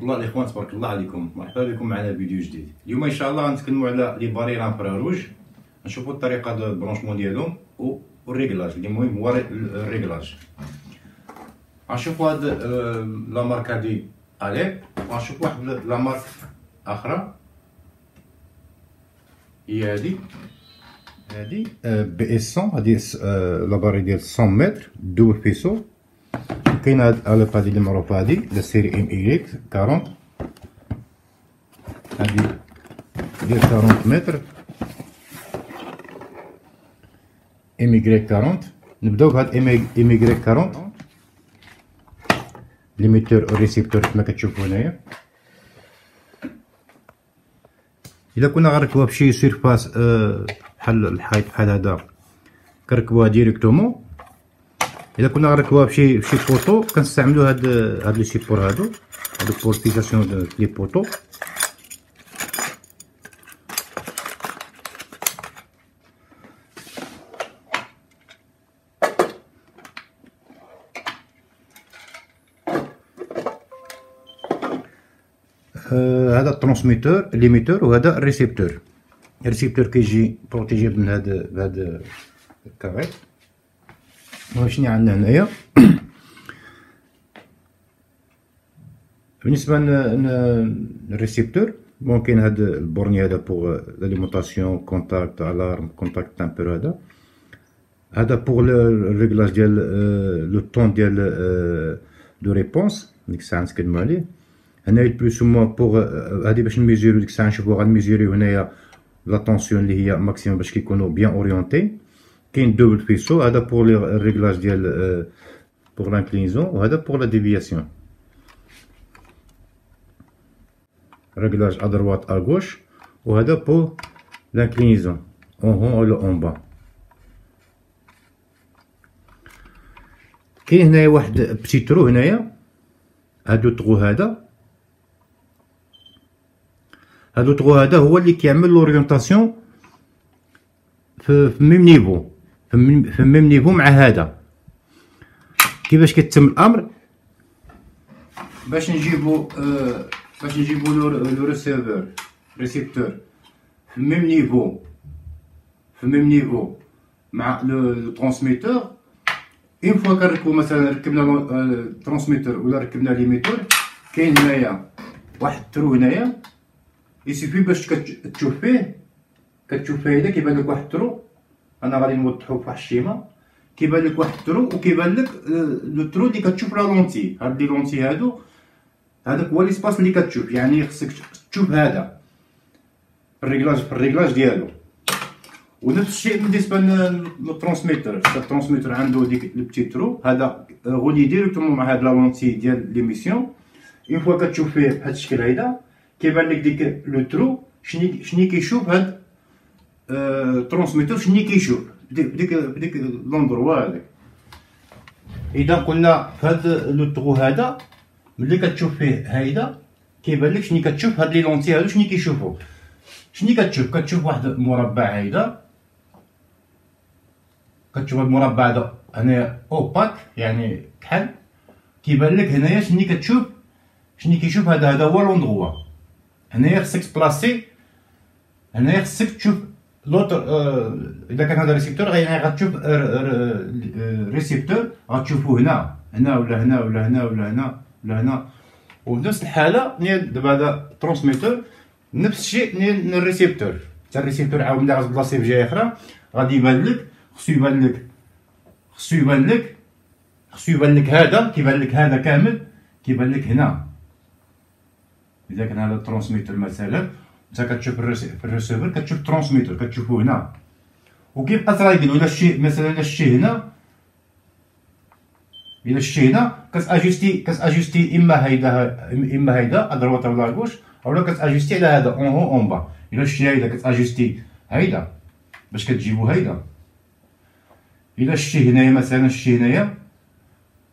الله الاخوان، تبارك الله عليكم، مرحبا بكم معنا فيديو جديد. اليوم ان شاء الله غنتكلموا على لي باري لامبرا روج، نشوفوا الطريقه ديال البرونشمون ديالهم والريغلاج. اللي المهم هو الريغلاج. غنشوفوا هاد لا مارك هادي اليب، وغنشوفوا واحد لا مارك اخرى هي هادي بي اس 100. هادي لا باري ديال 100 متر دوبل بيسو. كاين هاد الاليب هادي اللي معروفه هادي لا سيري ام اي 40، هادي ديال 40 متر ام 40. نبداو بهاد ام 40 ليميتور وريسيبتور كما كتشوفوا هنايا. الا كنا غنركبوها بشي سيرفاس بحال الحيط بحال هذا كنركبوها ديريكتومون. الا كنا غنركبوها بشي بوطو كنستعملوا هاد لي سيبور هادو بور فيكاسيون دو لي بوطو. هذا الترانسميتور ليميتور، وهذا الريسيبتور. الريسيبتور كيجي بروتيجي من هذا الكاري. شنو عندنا هنايا؟ بالنسبه للريسيبتور ممكن هذا البورني هذا بوغ لاليمونطاسيون، كونتاكت الارم، كونتاكت تامبر. هذا بوغ الريغلاج ديال لو طون ديال دو ريبونس، ديك الساعه نتكلموا عليه. هنايا بلوس موان بوغ هادي باش نميزيرو، ديك الساعه نشوفو غنميزيريو هنايا لا طونسيون اللي هي ماكسيموم باش كيكونوا بيان اورينتي. كاين دوبل بيسو، هذا بوغ الريغلاج ديال بوغ لانكلينيزون، وهذا بوغ لا ديفياسيون. ريغلاج ا دروات ا غوش، وهذا بوغ لانكلينيزون اون هون ولا اون با. كاين هنايا واحد بتي ترو هنايا، هادو تغو هادو تغو هذا هو اللي كيعمل لورينتاسيون في ميم نيفو، في ميم نيفو مع هذا. كيفاش كيتم الامر؟ باش نجيبو لو ريسيفور ريسيبتور في ميم نيفو مع لو ترانسميتور. اون فوا كنركبو مثلا ركبنا الترانسميتور ولا ركبنا ليميتور، كاين هنايا واحد الترو هنايا يسيفي باش كتشوف فيه هنا كيبان لك واحد الترو. انا غادي نوضحو بواحد الشيما. كيبان لك واحد الترو، وكيبان لك لو ترو اللي كتشوف لا لونتي. هاد لي لونتي هذاك هو ليسباس اللي كتشوف، يعني خصك تشوف هذا في الريغلاج ديالو. ونفس الشيء بالنسبه للترانسميتور. الترانسميتور عنده ديك لو بتي ترو، هذا غولي ديريكتومون مع هاد لا لونتي ديال ليميسيون. اون فوا كتشوف فيه بهاد الشكل هيدا كيبان لك ديك لو ترو شني كيشوف هاد الترانسميتور، شني كيشوف بديك لوندروا هذاك. اذا قلنا فهاد لو ترو هذا ملي كتشوف فيه هيدا كيبان لك شني كتشوف. هاد لي لونتي هادو شني كيشوفوا؟ شني كتشوف واحد المربع هيدا. كتشوف هاد المربع هذا هنايا اوباك يعني كحل. كيبان لك هنايا شني كيشوف هذا هو لوندروا. هنايا خصك تبلاصي، هنايا خصك تشوف لوطر. اذا كان هذا ريسيبتور غتشوف ريسيبتور غتشوفو هنا ولا هنا ولا هنا ولا هنا ولا هنا. وبنفس الحاله دابا هذا ترانسميتور نفس الشيء الريسيبتور. حتى الريسيبتور عاود ملي غتبلاصيه في جهه اخرى غادي يبان لك، خصو يبان لك هذا. كيبان لك هذا كامل، كيبان لك هنا. اذا كان هذا الترانسميتور مثلا انت كتشوف في الريسيفر كتشوف الترانسميتور كتشوفو هنا، وكيبقى ترايكل. ولا شتي مثلا الا شتي هنا كتاجوستي اما هيدا ادروات ولا غوش، اولا كتاجوستي على هذا اون هون اون با. الا شتي هيدا كتاجوستي هيدا باش كتجيبو هيدا. الا شتي هنايا مثلا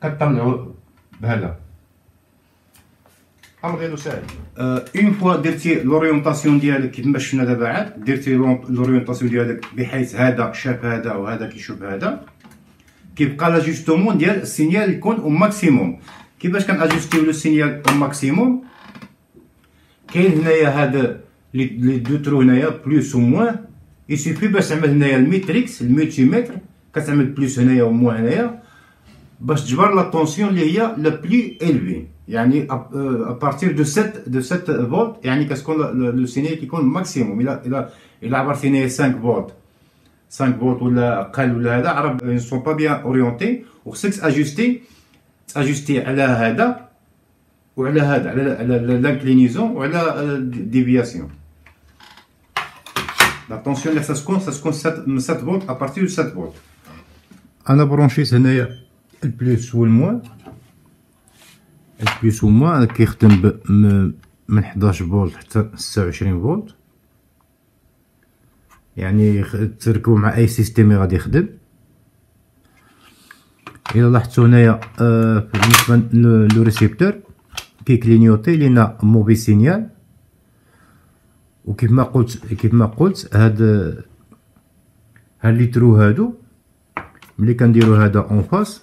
كطلعو بهذا. امر غير ساهل. اون فوا درتي لورينتاسيون ديالك كيما شفنا دابا، عاد درتي لورينتاسيون ديالك بحيث هذا شاف هذا وهذا كيشوف هذا، كيبقى لاجوستومون ديال السينيال يكون او ماكسيموم. كيفاش كناجوستيو لو سينيال او ماكسيموم؟ كاين هنايا هذا لي دو ترو هنايا بلوس و موان. يسوفي باش تعمل هنايا الميتريكس الملتيمتر، كتعمل بلوس هنايا و موان هنايا باش تجبر لا طونسيون اللي هي لا بلي الفي، يعني ابارتير دو 7 فولت، يعني كتكون لو سينيال كيكون ماكسيموم. الى عبرتي هنايا 5 فولت 5 فولت ولا اقل ولا هذا، عرف ان سون با بيان اورينتي، وخصك تاجوستي على هذا وعلى هذا، على لانكلينيزون وعلى ديفياسيون. لا طونسيون اللي خصها تكون 7 فولت ابارتير دو 7 فولت. انا برونشيت هنايا البلوس والموان. البلوس والموان كيخدم من 11 فولت حتى 26 فولت، يعني تركبو مع اي سيستيم غادي يخدم. الى لاحظتو هنايا بالنسبه لو ريسيبتور كيكلينيوتي لينا موفي سينيال، وكيف ما قلت هاد لي ترو هادو ملي كنديرو هذا اون فاس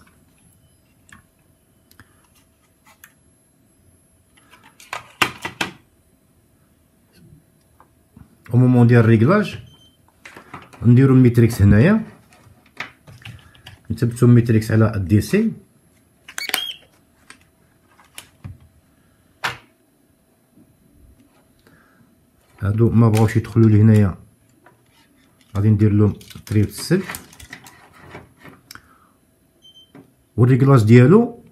او مومون ديال الريغلاج نديرو الميتريكس هنايا، نثبتو الميتريكس على الدي سي. هادو ما بغاوش يدخلو لي هنايا، غادي ندير لهم تريب السلك، والريغلاج ديالو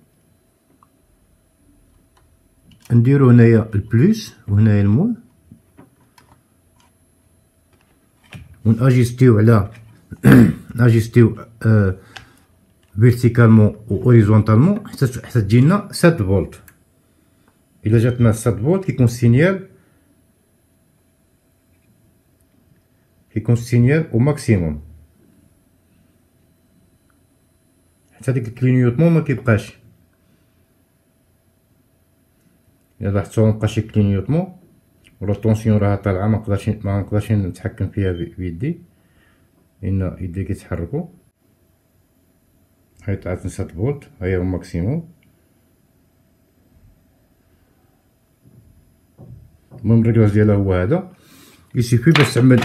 نديرو هنايا البلوس وهنايا المون، وناجيستيو على ناجيستيو فيرتيكالمون و اوريزونتالمون حتى تجينا 7 فولت. الا جاتنا 7 فولت كيكون السينيال او ماكسيموم، حتى ديك الكلينيوتمون ما كيبقاش. الا لاحظتو مبقاش الكلينيوتمون ولا طونسيون راها طالعه، ما نقدرش نتحكم فيها بيدي، لان يدي كيتحركو. هاي طلعت 7 فولت، هاي هو الماكسيموم. المهم الريغلاج ديالها هو هذا. يسيفي باش تعمل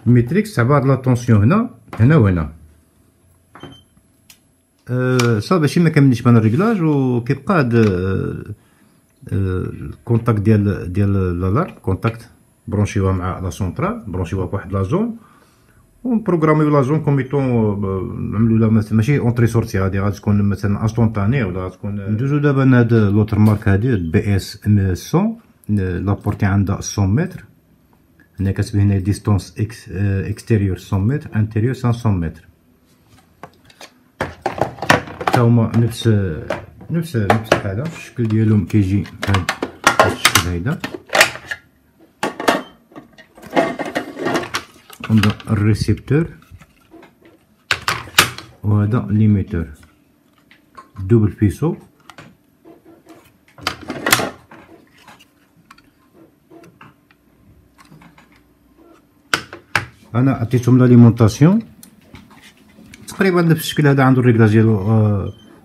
الميتريكس تعبر لا طونسيون هنا وهنا. صافي ماشي ما كملش بان الريغلاج، وكيبقى هاد الكونتاكت ديال لالار كونتاكت برونشيوها مع لا سونطرال، برونشيوها فواحد لا زون ونبروغراميو لا زون كوميتون، نعملو لها ماشي اونطري سورتي، غادي تكون مثلا انستونطاني ولا غتكون. ندوزو دابا لهاد لوتر مارك هادي بي اس 100 لابورتي عندها 100 متر. هنا كتبان هنا ديستونس اكستيريور 100 متر، انتيريور 500 متر. تا هما نفس الحاله. الشكل ديالهم كيجي بهاد الشكل هيدا. عندنا الريسيبتور وهذا ليميتور دوبل بيسو. انا عطيتهم لاليمونطاسيون تقريبا نفس الشكل هذا. عنده الريغلاج ديالو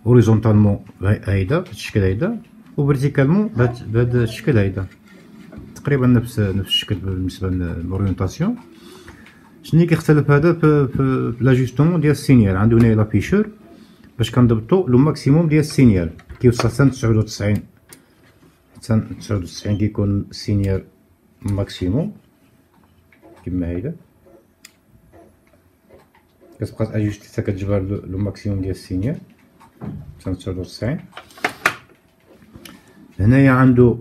اوريزونتالمون هيدا بالشكل هيدا، وفيرتيكالمون بهذا الشكل هيدا، تقريبا نفس الشكل بالنسبه للاورينتاسيون. شنو كيختلف هذا في لاجوستمون ديال السينيال. عنده هنايا لابيشور باش كنضبطو لو ماكسيموم ديال السينيال، كيوصل حتى 99 حتى 99 كيكون السينيال ماكسيموم كما هيدا. كتبقى تاجوستي حتى كتجبر لو ماكسيموم ديال السينيال حتى 99. هنايا عنده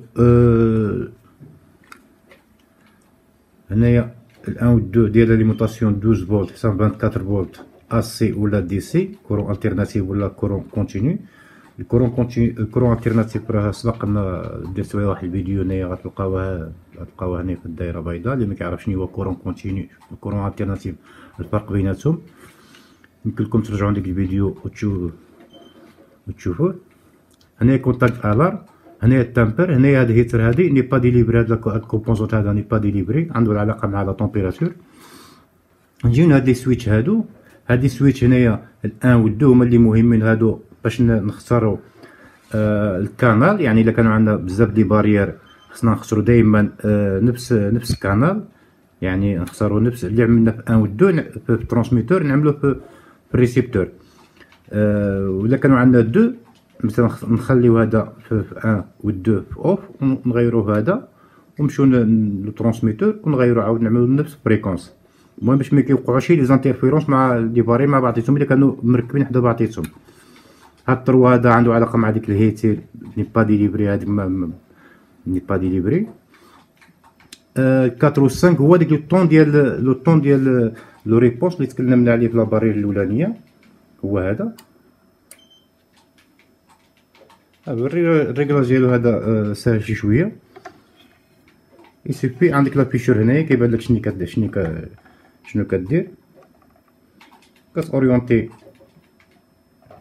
هنايا الان و دو ديال لاليمونطاسيون 12 فولت حتى 24 فولت اي سي ولا دي سي، كورون التيرناتيف ولا كورون كونتينيو. الكورون التيرناتيف راه سبقنا درت عليه واحد الفيديو، هنايا غتلقاوها هنا في الدائره البيضاء. اللي ما كيعرف شنو هو كورون كونتينيو الكورون التيرناتيف الفرق بيناتهم يمكن لكم ترجعوا لديك الفيديو وتشوفوه. هنايا كونتاكت الار، هنايا التامبر، هنايا هاد الهيتر هادي ني با ديليفري. هاد الكومبونزونت هذا ني با ديليفري، عنده العلاقه مع لا طومبيراتور. نجيو هاد لي سويتش هادو، هاد لي سويتش هنايا الان و دو هما اللي مهمين هادو باش نختاروا الكانال. يعني الا كانوا عندنا بزاف دي بارير خصنا نخسرو دائما نفس الكانال، يعني نختاروا نفس اللي عملنا في 1 و 2 في الترانسميتور نعملوه في الريسيبتور. ولا كانوا عندنا 2 مثلا نخليو هذا في 1 و 2 في اوف ونغيرو هذا ونمشيو للترانسميتور ونغيرو عاود نعملو نفس الفريكونس. المهم باش ما كيوقعوش لي زانترفيرونس مع لي فاري مع بعضياتهم اللي كانوا مركبين حدا بعضياتهم. هاد الطرو هذا عنده علاقه مع ديك الهيتي ني با ديليفري، هاديك ني با ديليفري. 4 و 5 هو ديك لو طون ديال لو ريبونس اللي تكلمنا عليه في لابارير الاولانيه، هو هذا. الريغلاج ديالو هذا ساهل شي شويه، يسوفي عندك لابيشور هنايا كيبان لك شنو كدير، كتوريونتي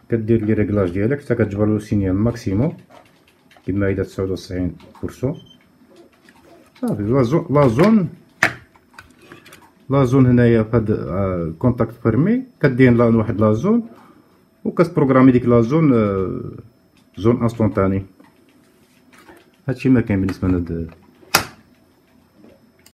كدير لي ريغلاج ديالك حتى كتجبر له سينيال ماكسيموم كما هي 99%. صافي لا زون هنايا فهاد كونتاكت فيرمي كدير واحد لا زون وكتبروغرامي ديك لا زون انستونتاني. هادشي ما كاين بالنسبه لهاد